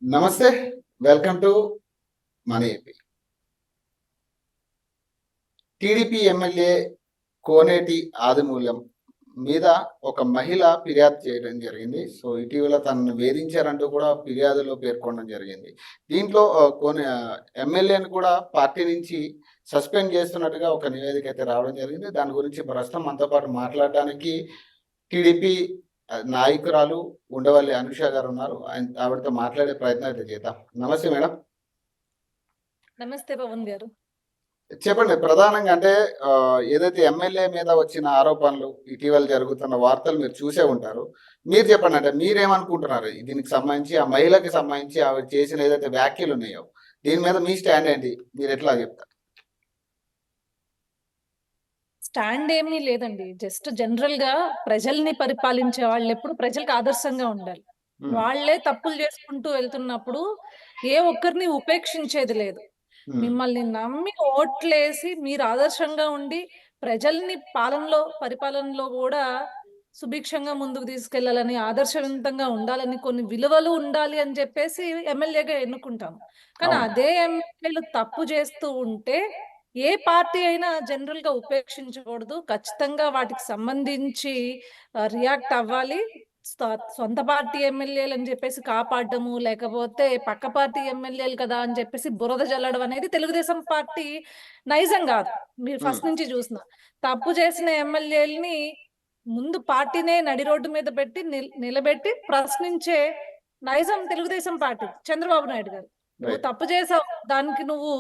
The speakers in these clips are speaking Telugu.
నమస్తే. వెల్కమ్ టు మన ఏపీ. టీడీపీ ఎమ్మెల్యే కోనేటి ఆదిమూల్యం మీద ఒక మహిళ ఫిర్యాదు చేయడం జరిగింది. సో, ఇటీవల తనను వేధించారంటూ కూడా ఫిర్యాదులో పేర్కొనడం జరిగింది. దీంట్లో ఎమ్మెల్యేని కూడా పార్టీ నుంచి సస్పెండ్ చేస్తున్నట్టుగా ఒక నివేదిక అయితే రావడం జరిగింది. దాని గురించి ప్రస్తుతం మనతో పాటు మాట్లాడడానికి టీడీపీ నాయకురాలు ఉండవల్లి అనుష గారు ఉన్నారు. ఆవిడతో మాట్లాడే ప్రయత్నం అయితే చేద్దాం. నమస్తే మేడం. నమస్తే పవన్ గారు. చెప్పండి. ప్రధానంగా అంటే ఏదైతే ఎమ్మెల్యే మీద వచ్చిన ఆరోపణలు, ఇటీవల జరుగుతున్న వార్తలు మీరు చూసే ఉంటారు. మీరు చెప్పండి. అంటే మీరేమనుకుంటున్నారు? దీనికి సంబంధించి, ఆ మహిళకి సంబంధించి ఆవిడ చేసిన ఏదైతే వ్యాఖ్యలు ఉన్నాయో, దీని మీద మీ స్టాండ్ ఏంటి? మీరు ఎట్లా చెప్తారు? స్టాండ్ ఏమీ లేదండి. జస్ట్ జనరల్ గా ప్రజల్ని పరిపాలించే వాళ్ళు ఎప్పుడు ప్రజలకు ఆదర్శంగా ఉండాలి. వాళ్ళే తప్పులు చేసుకుంటూ వెళ్తున్నప్పుడు ఏ ఒక్కరిని ఉపేక్షించేది లేదు. మిమ్మల్ని నమ్మి ఓట్లేసి మీరు ఆదర్శంగా ఉండి ప్రజల్ని పరిపాలనలో కూడా సుభిక్షంగా ముందుకు తీసుకెళ్లాలని, ఆదర్శవంతంగా ఉండాలని, కొన్ని విలువలు ఉండాలి అని చెప్పేసి ఎమ్మెల్యేగా ఎన్నుకుంటాం. కానీ అదే ఎమ్మెల్యేలు తప్పు చేస్తూ ఉంటే ఏ పార్టీ అయినా జనరల్ గా ఉపేక్షించకూడదు. ఖచ్చితంగా వాటికి సంబంధించి రియాక్ట్ అవ్వాలి. సొంత పార్టీ ఎమ్మెల్యేలు అని చెప్పేసి కాపాడము, లేకపోతే పక్క పార్టీ ఎమ్మెల్యేలు కదా అని చెప్పేసి బురద జల్లడం అనేది తెలుగుదేశం పార్టీ నైజం కాదు. మీరు ఫస్ట్ నుంచి చూసిన తప్పు చేసిన ఎమ్మెల్యేలని ముందు పార్టీనే నడి రోడ్డు మీద పెట్టి నిలబెట్టి ప్రశ్నించే నైజం తెలుగుదేశం పార్టీ. చంద్రబాబు నాయుడు గారు, నువ్వు తప్పు చేసావు, దానికి నువ్వు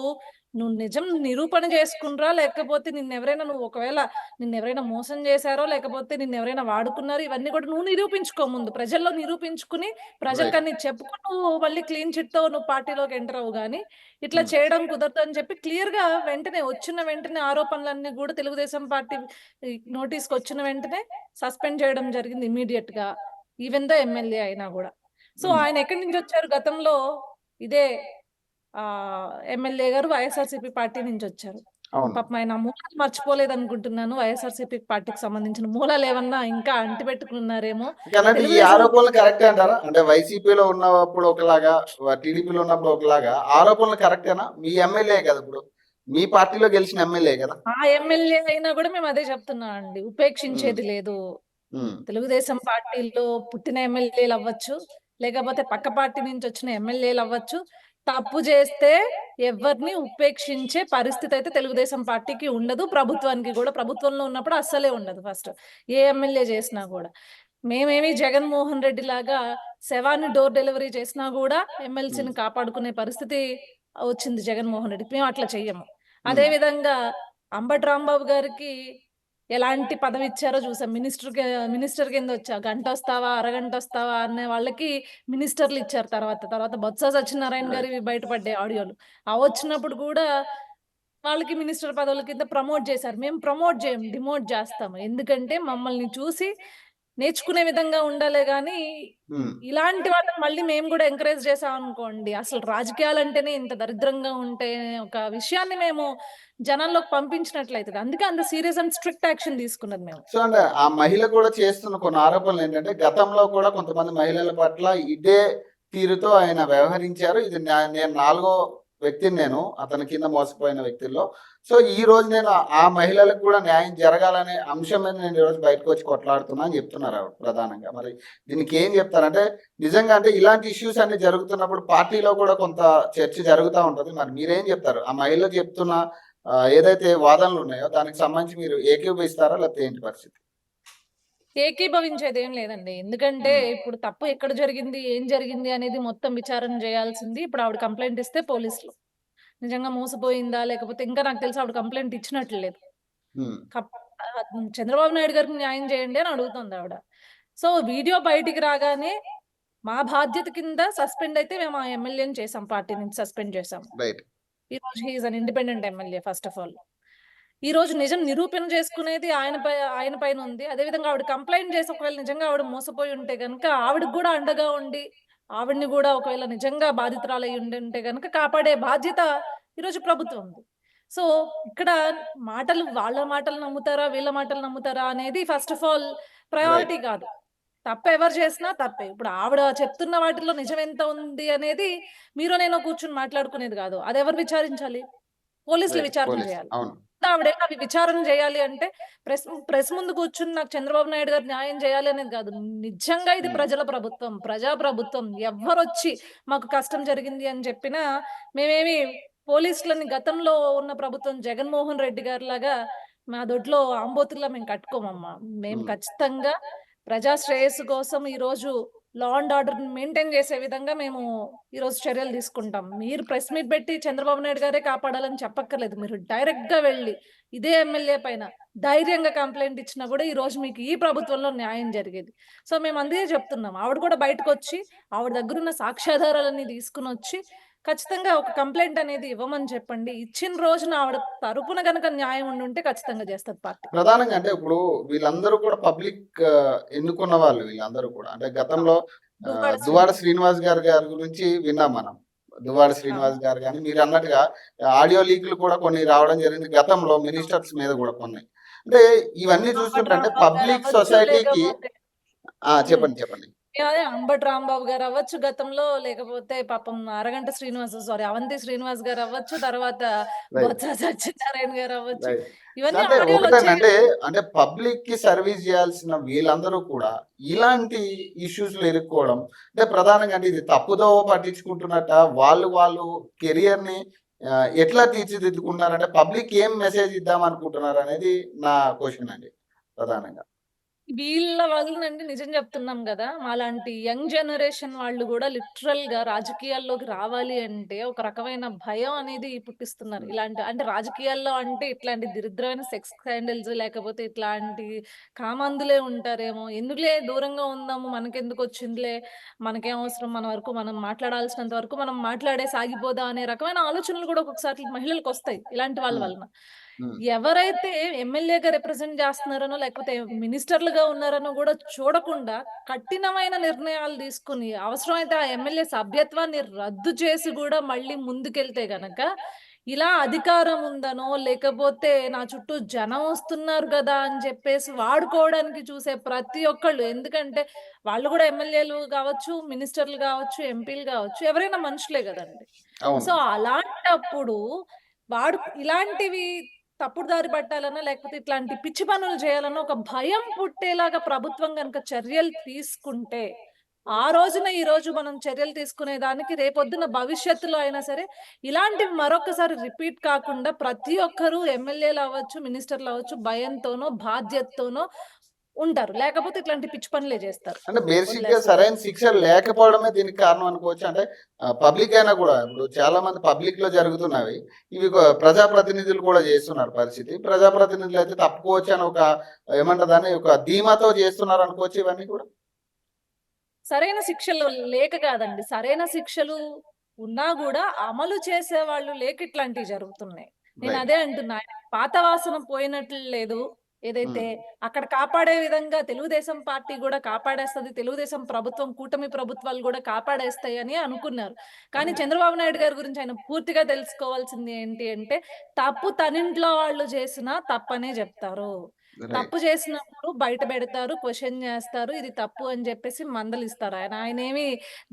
నిజం నిరూపణ చేసుకునరా, లేకపోతే నిన్నెవరైనా మోసం చేశారో, లేకపోతే నిన్నెవరైనా వాడుకున్నారో, ఇవన్నీ కూడా నువ్వు నిరూపించుకో. ముందు ప్రజల్లో నిరూపించుకుని ప్రజలకన్నీ చెప్పుకుని నువ్వు మళ్ళీ క్లీన్ చిట్ తో నువ్వు పార్టీలోకి ఎంటర్ అవ్వు. గానీ ఇట్లా చేయడం కుదరదు అని చెప్పి క్లియర్ గా వెంటనే ఆరోపణలన్నీ కూడా తెలుగుదేశం పార్టీ నోటీస్కి వచ్చిన వెంటనే సస్పెండ్ చేయడం జరిగింది ఇమీడియట్ గా, ఈవెన్ దో ఎమ్మెల్యే అయినా కూడా. సో ఆయన ఎక్కడి నుంచి వచ్చారు? గతంలో ఇదే ఎమ్మెల్యే గారు వైఎస్ఆర్సీపీ పార్టీ నుంచి వచ్చారు. పాపం ఆయన మూలాలు మర్చిపోలేదు అనుకుంటున్నాను. వైఎస్ఆర్సీపీ పార్టీకి సంబంధించిన మూలాలు ఏమన్నా ఇంకా అంటి పెట్టుకున్నారేమో. ఈ ఆరోపణలు కరెక్టే అంటారా? అంటే వైసీపీలో ఉన్నప్పుడు ఒకలాగా, టీడీపీలో ఉన్నప్పుడు ఒకలాగా ఆరోపణలు కరెక్టేనా? మీ ఎమ్మెల్యే కదా, ఇప్పుడు మీ పార్టీలో గెలిచిన ఎమ్మెల్యే కదా. ఆ ఎమ్మెల్యే అయినా కూడా మేము అదే చెప్తున్నాం అండి, ఉపేక్షించేది లేదు. తెలుగుదేశం పార్టీలో పుట్టిన ఎమ్మెల్యేలు అవ్వచ్చు, లేకపోతే పక్క పార్టీ నుంచి వచ్చిన ఎమ్మెల్యేలు అవ్వచ్చు, తప్పు చేస్తే ఎవరిని ఉపేక్షించే పరిస్థితి అయితే తెలుగుదేశం పార్టీకి ఉండదు. ప్రభుత్వానికి కూడా, ప్రభుత్వంలో ఉన్నప్పుడు అస్సలే ఉండదు. ఫస్ట్ ఏ ఎమ్మెల్యే చేసినా కూడా మేమేమి జగన్మోహన్ రెడ్డి లాగా శవాన్ని డోర్ డెలివరీ చేసినా కూడా ఎమ్మెల్సీని కాపాడుకునే పరిస్థితి వచ్చింది జగన్మోహన్ రెడ్డికి. మేము అట్లా చెయ్యము. అదే విధంగా అంబటి రాంబాబు గారికి ఎలాంటి పదవి ఇచ్చారో చూసాం. మినిస్టర్ కింద వచ్చా, గంట వస్తావా, అరగంట వస్తావా అనే వాళ్ళకి మినిస్టర్లు ఇచ్చారు. తర్వాత బొత్స సత్యనారాయణ గారి బయటపడ్డాయి ఆడియోలు. వచ్చినప్పుడు కూడా వాళ్ళకి మినిస్టర్ పదవుల కింద ప్రమోట్ చేశారు. మేము ప్రమోట్ చేయం, డిమోట్ చేస్తాము. ఎందుకంటే మమ్మల్ని చూసి నేర్చుకునే విధంగా ఉండాలే గాని ఇలాంటి వాళ్ళని మళ్ళీ మేము కూడా ఎంకరేజ్ చేసాం అనుకోండి, అసలు రాజకీయాలు అంటేనే ఇంత దరిద్రంగా ఉంటే ఒక విషయాన్ని మేము జనాల్లోకి పంపించినట్లయితే, అందుకే అంత సీరియస్ అండ్ స్ట్రిక్ట్ యాక్షన్ తీసుకున్నది మేము. సో అంటే ఆ మహిళ కూడా చేస్తున్న కొన్ని ఆరోపణలు ఏంటంటే, గతంలో కూడా కొంతమంది మహిళల పట్ల ఇదే తీరుతో ఆయన వ్యవహరించారు. ఇది నేను 4వ వ్యక్తిని, నేను అతని కింద మోసపోయిన వ్యక్తుల్లో. సో ఈ రోజు నేను ఆ మహిళలకు కూడా న్యాయం జరగాలనే అంశం మీద నేను ఈరోజు బయటకు వచ్చి కొట్లాడుతున్నా అని చెప్తున్నారు ఆవిడ ప్రధానంగా. మరి దీనికి ఏం చెప్తారంటే, నిజంగా అంటే ఇలాంటి ఇష్యూస్ అన్ని జరుగుతున్నప్పుడు పార్టీలో కూడా కొంత చర్చ జరుగుతూ ఉంటుంది. మరి మీరేం చెప్తారు? ఆ మహిళ చెప్తున్న ఏదైతే వాదనలు ఉన్నాయో దానికి సంబంధించి మీరు ఏకీభవిస్తారా, లేకపోతే ఏంటి పరిస్థితి? ఏకీభవించేది ఏం లేదండి. ఎందుకంటే ఇప్పుడు తప్పు ఎక్కడ జరిగింది, ఏం జరిగింది అనేది మొత్తం విచారణ చేయాల్సింది. ఇప్పుడు ఆవిడ కంప్లైంట్ ఇస్తే పోలీసులు నిజంగా మోసపోయిందా, లేకపోతే ఇంకా నాకు తెలిసి ఆవిడ కంప్లైంట్ ఇచ్చినట్లు లేదు. చంద్రబాబు నాయుడు గారికి న్యాయం చేయండి అని అడుగుతుంది ఆవిడ. సో వీడియో బయటికి రాగానే మా బాధ్యత కింద సస్పెండ్ అయితే మేము ఆ ఎమ్మెల్యేని చేసాం, పార్టీ నుంచి సస్పెండ్ చేసాం. ఈ రోజు he is an independent MLA. First of all ఈ రోజు నిజం నిరూపణ చేసుకునేది ఆయన పైన ఉంది. అదేవిధంగా ఆవిడ కంప్లైంట్ చేసి ఒకవేళ నిజంగా ఆవిడ మోసపోయి ఉంటే గనుక ఆవిడకి కూడా అండగా ఉండి, ఆవిడ్ని కూడా ఒకవేళ నిజంగా బాధితురాలై ఉంటే గనుక కాపాడే బాధ్యత ఈరోజు ప్రభుత్వం ఉంది. సో ఇక్కడ వాళ్ళ మాటలు నమ్ముతారా, వీళ్ళ మాటలు నమ్ముతారా అనేది ఫస్ట్ ఆఫ్ ఆల్ ప్రయారిటీ కాదు. తప్పు ఎవరు చేసినా తప్పే. ఇప్పుడు ఆవిడ చెప్తున్న వాటిలో నిజం ఎంత ఉంది అనేది మీరో నేనో కూర్చొని మాట్లాడుకునేది గాదు. అదెవరు విచారించాలి? పోలీసులు రైట్. విచారణ పోలీస్. జేయాలి. అవును. ఆవిడెళ్లి అవి విచారణ జేయాలి అంటే ప్రెస్ ముందు కూర్చొని నాకు చంద్రబాబు నాయుడు గారు న్యాయం జేయాలి అనేది గాదు. నిజంగా ఇది హ్మ్. ప్రజల ప్రభుత్వం, ప్రజా ప్రభుత్వం. ఎవ్వరొచ్చి మాకు కష్టం జరిగింది అని చెప్పినా మేమేమి పోలీసులని గతంలో ఉన్న ప్రభుత్వం జగన్మోహన్ రెడ్డి గారిలాగా మా దొడ్లో ఆంబోతుల్లా మేము కట్టుకోమమ్మా. మేము హ్మ్. ఖచ్చితంగా ప్రజా శ్రేయస్సు కోసం ఈరోజు లా అండ్ ఆర్డర్‌ని మెయింటైన్ చేసే విధంగా మేము ఈరోజు చర్యలు తీసుకుంటాం. మీరు ప్రెస్ మీట్ పెట్టి చంద్రబాబు నాయుడు గారే కాపాడాలని చెప్పక్కర్లేదు. మీరు డైరెక్ట్‌గా వెళ్లి ఇదే ఎమ్మెల్యే పైన ధైర్యంగా కంప్లెయింట్ ఇచ్చినా గూడా ఈరోజు మీకు ఈ ప్రభుత్వంలో న్యాయం జరిగేది. సో, మేము అందుకే చెప్తున్నాం. ఆవిడ కూడా బయటకొచ్చి ఆవిడ దగ్గరున్న సాక్ష్యాధారాలన్నీ తీసుకొనొచ్చి ఖచ్చితంగా ఒక కంప్లెయింట్ అనేది ఇవ్వమని చెప్పండి. ఇచ్చిన రోజున ఆవిడ తరపున గనక న్యాయం ఉండుంటే ఖచ్చితంగా చేస్తది పార్టీ. ప్రధానంగా అంటే ఇప్పుడు వీళ్ళందరూ కూడా పబ్లిక్ ఎన్నుకున్న వాళ్ళు వీళ్ళందరూ కూడా. అంటే గతంలో అవును. దువ్వాడ దువ్వాడ శ్రీనివాస్. శ్రీనివాస్ గారి గురించి విన్నాం మనం. దువ్వాడ శ్రీనివాస్ అవును. గారు గాని మీరన్నట్టుగా ఆడియో లీక్‌లు కూడా కొన్ని రావడం జరిగింది. గతంలో అవును. మినిస్టర్స్ మీద కూడా కొన్ని. అంటే ఇవన్నీ అంబటి చూస్తుంటే అంటే రాంబాబు పబ్లిక్ గారవ్వచ్చు, సొసైటీకి లేకపోతే హ్మ్. చెప్పండి. చెప్పండి. అదే అంబటి రాంబాబు గారవ్వచ్చు గతంలో, లేకపోతే పాపం అరగంట శ్రీనివాస్ సారీ అవంతి శ్రీనివాస్ గారవ్వచ్చు, తర్వాత రైట్. బొత్స సత్యనారాయణ గారవ్వచ్చు. రైట్. సో, ఇవన్నీ అంటే ఆడియోలొచ్చాయి ఒకటేనంటే గదండీ! అంటే పబ్లిక్‌కి సర్వీస్ జేయాల్సిన వీళ్ళందరూ కూడా ఇలాంటి ఇష్యూస్‌లో ఇరుక్కోవడం అంటే ప్రధానంగా అంటే ఇది తప్పుదోవ పట్టించుకుంటున్నట్టా? వాళ్ళు కెరియర్‌ని ఎట్లా తీర్చిదిద్దుకుంటున్నారంటే పబ్లిక్‌కి ఏం మెసేజ్ ఇద్దామనుకుంటున్నారనేది నా క్వెషన్ అండి ప్రధానంగా. వీళ్ళ వల్లనండి నిజం చెప్తున్నాం గదా! మాలాంటి యంగ్ జనరేషన్ వాళ్ళు గూడా లిటరల్‌గా రాజకీయాల్లోకి రావాలి అంటే ఒక రకమైన భయం అనేది పుట్టిస్తున్నారు. హ్మ్. ఇలాంటి అంటే రాజకీయాల్లో అంటే ఇట్లాంటి దరిద్రమైన సెక్స్ స్కాండల్స్ లేకపోతే ఇట్లాంటి కామందులే ఉంటారేమో! ఎందుకులే దూరంగా ఉందాము. మనకెందుకొచ్చిందిలే. మనకేం అవసరం మన వరకు మనం మాట్లాడాల్సినంత వరకు మనం మాట్లాడే సాగిపోదాం అనే రకమైన ఆలోచనలు గూడా ఒక్కొక్కసారి మహిళలకొస్తాయి. ఇలాంటి వాళ్ళ హ్మ్. వలన. హ్మ్. ఎవరైతే ఎమ్మెల్యేగా రిప్రజెంట్ చేస్తున్నారనో, లేకపోతే మినిస్టర్‌లుగా ఉన్నారనో గూడా చూడకుండా కఠినమైన నిర్ణయాలు తీసుకొని, అవసరమైతే ఆ ఎమ్మెల్యే సభ్యత్వాన్ని రద్దు చేసి గూడా మళ్ళీ ముందుకెళ్తే గనక, ఇలా అధికారం ఉందనో, లేకపోతే నా చుట్టూ జనం వస్తున్నారు గదా! అని చెప్పేసి వాడుకోవడానికి చూసే ప్రతి ఒక్కళ్ళు ఎందుకంటే, వాళ్ళు గూడా ఎమ్మెల్యేలు గావచ్చు, మినిస్టర్‌లు గావచ్చు, ఎంపీలు గావచ్చు, ఎవరైనా మనుషులే గదండీ! అవును. సో, అలాంటప్పుడు ఇలాంటివి తప్పుడు దారి పట్టాలన్నా, లేకపోతే ఇట్లాంటి పిచ్చి పనులు చేయాలన్నా ఒక భయం పుట్టేలాగా ప్రభుత్వం గనక చర్యలు తీసుకుంటే, ఆ రోజున ఈ రోజు మనం చర్యలు తీసుకునే దానికి రేపొద్దున భవిష్యత్తులో అయినా సరే, ఇలాంటివి మరొక్కసారి రిపీట్ కాకుండా ప్రతి ఒక్కరు ఎమ్మెల్యేలవ్వచ్చు, మినిస్టర్‌లవ్వచ్చు భయంతోనో, బాధ్యతతోనో ఉంటారు. లేకపోతే ఇట్లాంటి పిచ్చి పనులే చేస్తారు. అంటే బేసిక్‌గా వదిలేస్తారు. సరైన శిక్షలు లేకపోవడమే దీనికి కారణం అనుకోవచ్చా? అంటే పబ్లిక్ అయినా గూడా ఇప్పుడు చాలా మంది పబ్లిక్‌లో జరుగుతున్నవి. ఇవి ప్రజాప్రతినిధులు కూడా చేస్తున్నారు పరిస్థితి. ప్రజాప్రతినిధులైతే తప్పుకోవచ్చు అని ఒక ఏమంటారు దాన్ని ఒక ధీమాతో చేస్తున్నారనుకోవచ్చా ఇవన్నీ కూడా? సరైన శిక్షలు లేక కాదండి. సరైన శిక్షలు ఉన్నా గూడా అమలు చేసేవాళ్ళు లేక ఇట్లాంటివి జరుగుతున్నాయి. రైట్. నేనదే అంటున్నా. ఆయన పాత వాసన పోయినట్లు లేదు. ఏదైతే హ్మ్. అక్కడ కాపాడే విధంగా తెలుగుదేశం పార్టీ గూడా కాపాడేస్తది. తెలుగుదేశం ప్రభుత్వం, కూటమి ప్రభుత్వాలు గూడా కాపాడేస్తాయని అనుకున్నారు. కానీ హ్మ్. చంద్రబాబు నాయుడు గారి గురించి ఆయన పూర్తిగా తెలుసుకోవాల్సింది ఏంటి అంటే, తప్పు తనింట్లో వాళ్ళు చేసినా తప్పనే జెప్తారు. రైట్. తప్పు చేసినప్పుడు బయట బెడతారు. క్వెషన్ జేస్తారు. ఇది తప్పు అని జెప్పేసి మందలిస్తారు. ఆయనేమి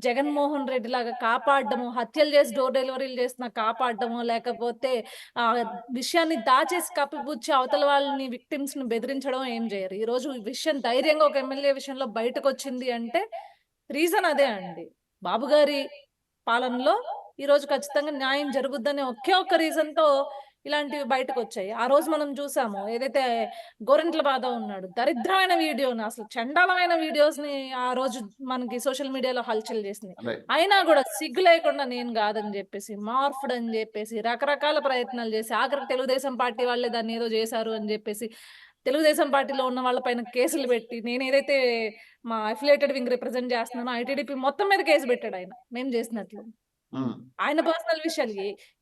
జగన్మోహన్ రెడ్డిలాగా కాపాడ్డమో, హత్యలు జేసి డోర్ డెలివరీలు చేసిన కాపాడ్డమో, లేకపోతే ఆహ్, విషయాన్ని దాచేసి కప్పిపుచ్చి అవతల వాళ్ళని విక్టిమ్స్‌ని బెదిరించడం ఏం జేయరు. ఈరోజు ఈ విషయం ధైర్యంగా ఒక ఎమ్మెల్యే విషయంలో బయటకొచ్చింది అంటే రీజన్ అదే అండి. బాబు గారి పాలనలో ఈరోజు ఖచ్చితంగా న్యాయం జరుగుద్దనే ఒకే ఒక్క రీజన్‌తో ఇలాంటివి బయటకొచ్చాయి. ఆ రోజు మనం చూసాము. ఏదైతే గోరంట్ల బాధ ఉన్నాడు. దరిద్రమైన వీడియోని అసలు చండాలమైన వీడియోస్‌ని ఆ రోజు మనకి సోషల్ మీడియాలో హల్చల్ చేసింది. రైట్. అయినా గూడా సిగ్గు లేకుండా నేను గాదని జెప్పేసి, మార్ఫ్డ్ అని జెప్పేసి, రకరకాల ప్రయత్నాలు జేసి, ఆఖరికి తెలుగుదేశం పార్టీ వాళ్ళే దాన్నేదో జేశారు అని జెప్పేసి, తెలుగుదేశం పార్టీలో ఉన్న వాళ్ళ పైన కేసులు బెట్టి, నేనేదైతే మా అఫిలియేటెడ్ వింగ్ రిప్రజెంట్ జేస్తున్నానో ఐటీడీపీ మొత్తం మీద కేసు బెట్టాడాయన. మేము జేసినట్లు. హ్మ్. ఆయన పర్సనల్ విషయాలు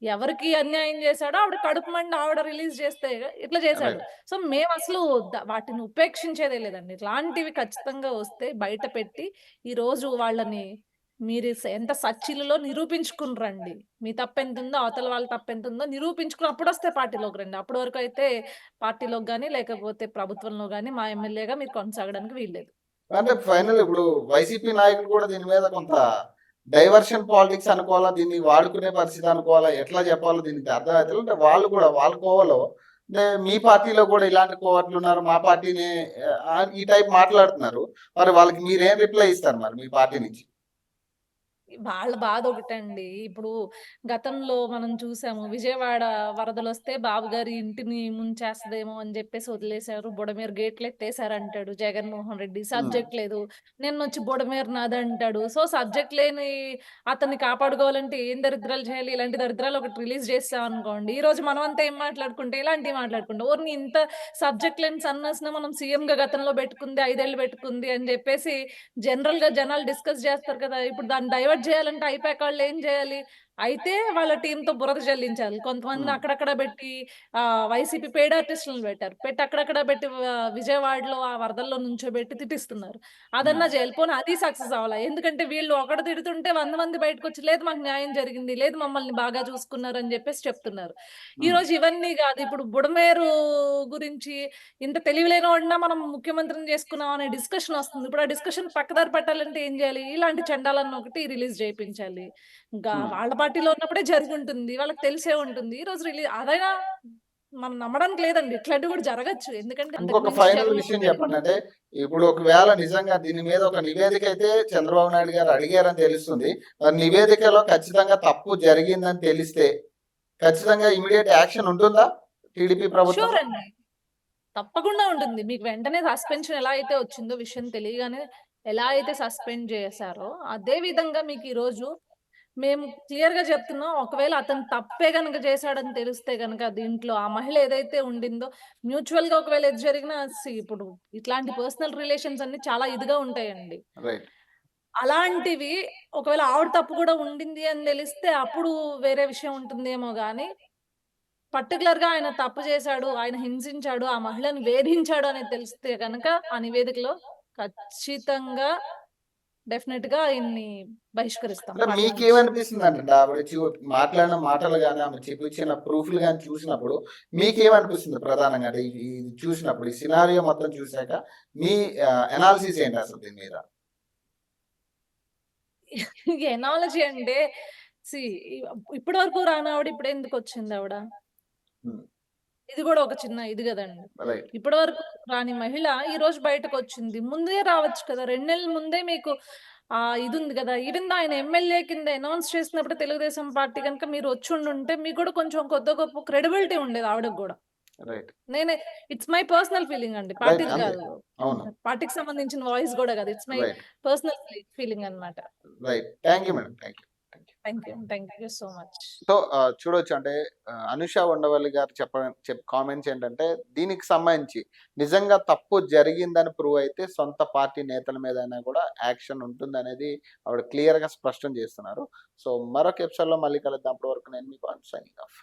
ఎవరికి అన్యాయం చేశాడో ఆవిడ కడుపు మండి ఆవిడ రిలీజ్ చేస్తే ఇట్లా చేశాడు. రైట్. సో, మేమసలు వాటిని ఉపేక్షించేదే లేదండి. ఇట్లాంటివి ఖచ్చితంగా వస్తే బయట పెట్టి, ఈరోజు వాళ్ళని మీరు ఎంత సచ్చిలులో నిరూపించుకుని రండి. మీ తప్పెంతుందో, అవతల వాళ్ళ తప్పెంతుందో నిరూపించుకొని అప్పుడొస్తే పార్టీలోకి రండి. అప్పటి వరకైతే పార్టీలోకి గాని, లేకపోతే ప్రభుత్వంలో గాని మా ఎమ్మెల్యేగా మీరు కొనసాగడానికి వీల్లేదు. అంటే ఫైనల్ ఇప్పుడు వైసీపీ నాయకులు కూడా దీని మీద కొంత డైవర్షన్ పాలిటిక్స్ అనుకోవాలా, దీన్ని వాడుకునే పరిస్థితి అనుకోవాలా, ఎట్లా చెప్పాలో దీనికి అర్థం అవుతుంది. అంటే వాళ్ళు కూడా వాళ్ళ కోవలో అంటే మీ పార్టీలో కూడా ఇలాంటి కోవట్లు ఉన్నారు, మా పార్టీని ఈ టైప్ మాట్లాడుతున్నారు. మరి వాళ్ళకి మీరేం రిప్లై ఇస్తారు మరి మీ పార్టీ నుంచి? వాళ్ళ బాధ ఒకటండి. ఇప్పుడు గతంలో మనం చూసాము. విజయవాడ వరదలొస్తే బాబుగారి ఇంటిని ముంచేస్తదేమో అని జెప్పేసి వదిలేశారు. బుడమేరు గేట్లెత్తేసారంటాడు జగన్మోహన్ రెడ్డి. హ్మ్. సబ్జెక్ట్ లేదు. నిన్నొచ్చి బుడమేరు నాదంటాడు. సో, సబ్జెక్ట్ లేని అతన్ని కాపాడుకోవాలంటే ఏం దరిద్రాలు చేయాలి? ఇలాంటి దరిద్రాలు ఒకటి రిలీజ్ చేసామనుకోండి. ఈరోజు మనమంతా ఏం మాట్లాడుకుంటే ఇలాంటివి మాట్లాడుకుంటాం. ఓరిని ఇంత సబ్జెక్ట్ లేని సన్నాసిని మనం సీఎంగా గతంలో పెట్టుకుంది, 5 ఏళ్ళు పెట్టుకుంది అని జెప్పేసి జనరల్‌గా జనాలు డిస్కస్ జేస్తారు కదా! ఇప్పుడు దాన్ని డైవర్ట్ జేయాలంటే ఐపాక్ వాళ్ళేం జేయాలి? అయితే వాళ్ళ టీమ్‌తో బురద జల్లించాలి. కొంతమందిని హ్మ్. అక్కడక్కడ బెట్టి వైసీపీ పెయిడ్ ఆర్టిస్టులను బెట్టారు. పెట్టి అక్కడక్కడ బెట్టి విజయవాడలో ఆ వరదల్లో నుంచోబెట్టి తిట్టిస్తున్నారు. హ్మ్. అదన్నా జేయాలి. పోనీ అది సక్సెస్ అవ్వలా. ఎందుకంటే వీళ్ళు ఒకడు తిడుతుంటే 100 మంది బయటకొచ్చి లేదు మాకు న్యాయం జరిగింది. లేదు మమ్మల్ని బాగా చూసుకున్నారు అని జెప్పేసి చెప్తున్నారు. హ్మ్. ఈరోజు ఇవన్నీ గాదు. ఇప్పుడు బుడమేరు గురించి ఇంత తెలివిలేనోడినా మనం ముఖ్యమంత్రిని చేసుకున్నాం అనే డిస్కషన్ వస్తుంది. ఇప్పుడు ఆ డిస్కషన్ పక్కదారి పట్టాలంటే ఏం చేయాలి? ఇలాంటి చండాలన్న ఒకటి రిలీజ్ చేపించాలి. ఇంకా హ్మ్. వాళ్ళ పార్టీలో ఉన్నప్పుడే జరిగుంటుంది. వాళ్ళకి తెలిసే ఉంటుంది. ఈరోజు అదైనా మనం నమ్మడానికి లేదండి. ఇట్లాంటివి కూడా జరగచ్చు. ఎందుకంటే అంతకు ఇంకొక మించి ఫైనల్ విషయం జగన్మోహన్ రెడ్డి చెప్పండి. అంటే ఇప్పుడు ఒకవేళ నిజంగా దీని మీద ఒక నివేదిక అయితే చంద్రబాబు నాయుడు గారు అడిగారని తెలుస్తుంది. మరి నివేదికలో ఖచ్చితంగా తప్పు జరిగిందని తెలిస్తే ఖచ్చితంగా ఇమ్మీడియేట్ యాక్షన్ ఉంటుందా టీడీపీ ప్రభుత్వం? షూర్ అండి. తప్పకుండా ఉంటుంది. మీకు వెంటనే సస్పెన్షన్ ఎలా అయితే వచ్చిందో విషయం తెలియగానే ఎలా అయితే సస్పెండ్ చేశారో, అదే విధంగా మీకు ఈరోజు మేము క్లియర్‌గా చెప్తున్నాం. ఒకవేళ అతను తప్పే గనక చేశాడని తెలిస్తే గనక దీంట్లో ఆ మహిళ ఏదైతే ఉండిందో మ్యూచువల్‌గా ఒకవేళ ఏది జరిగినా ఇప్పుడు ఇట్లాంటి పర్సనల్ రిలేషన్స్ అన్నీ చాలా ఇదిగా ఉంటాయండి. రైట్. అలాంటివి ఒకవేళ ఆవిడ తప్పు కూడా ఉండింది అని తెలిస్తే అప్పుడు వేరే విషయం ఉంటుందేమో గానీ పర్టిక్యులర్‌గా ఆయన తప్పు చేశాడు, ఆయన హింసించాడు, ఆ మహిళను వేధించాడు అనేది తెలిస్తే గనక ఆ నివేదికలో ఖచ్చితంగా డెఫినిట్‌గా ఆయన్ని బహిష్కరిస్తాం అంటే పార్టీ నుంచి. మీకేమనిపిస్తుందంటే ఆవిడ మాట్లాడిన మాటలు గాని, ఆమె చూపించిన ప్రూఫ్‌లు గాని చూసినప్పుడు మీకేమనిపిస్తుంది ప్రధానంగా? అంటే ఇది చూసినప్పుడు ఈ సినారియో మొత్తం చూసాక మీ అనాలిసిస్ ఏంటి అసలు దీని మీద? ఎనాలజీ అంటే సీ ఇప్పటి వరకు రానావిడ ఇప్పుడెందుకొచ్చిందావిడ? హ్మ్. ఇది గూడా ఒక చిన్న ఇది గదండీ. రైట్. ఇప్పటి వరకు రాని మహిళ ఈరోజు బయటకొచ్చింది. ముందే రావచ్చు కదా! 2 నెలల ముందే మీకు ఇదుంది గదా! ఈవెన్ దో ఆయన ఎమ్మెల్యే కింద అనౌన్స్ చేసినప్పుడు తెలుగుదేశం పార్టీ గనుక మీరు వచ్చుండుంటే మీకు గూడా కొంచెం కొద్దో గొప్పో క్రెడిబిలిటీ ఉండేది ఆవిడకి గూడా. రైట్. నేనే ఇట్స్ మై పర్సనల్ ఫీలింగ్ అండి. రైట్. పార్టీది అంతే. గాదు. అవును. పార్టీకి సంబంధించిన వాయిస్ గూడా గాదు. It's my right. Personal feeling అన్నమాట. Right. Thank you madam. Thank you. Thank you. Thank you. Thank you so much. So, చూడొచ్చు అంటే అనుష ఉండవల్లి గారు కామెంట్స్ ఏంటంటే దీనికి సంబంధించి నిజంగా తప్పు జరిగిందని ప్రూవ్ అయితే సొంత పార్టీ నేతల మీదైనా కూడా యాక్షన్ ఉంటుందనేది ఆవిడ క్లియర్‌గా స్పష్టం చేస్తున్నారు. సో, మరొక ఎపిసోడ్‌లో మళ్ళీ కలుద్దాం. అప్పటి వరకు నేను మీకు సైనింగ్ ఆఫ్.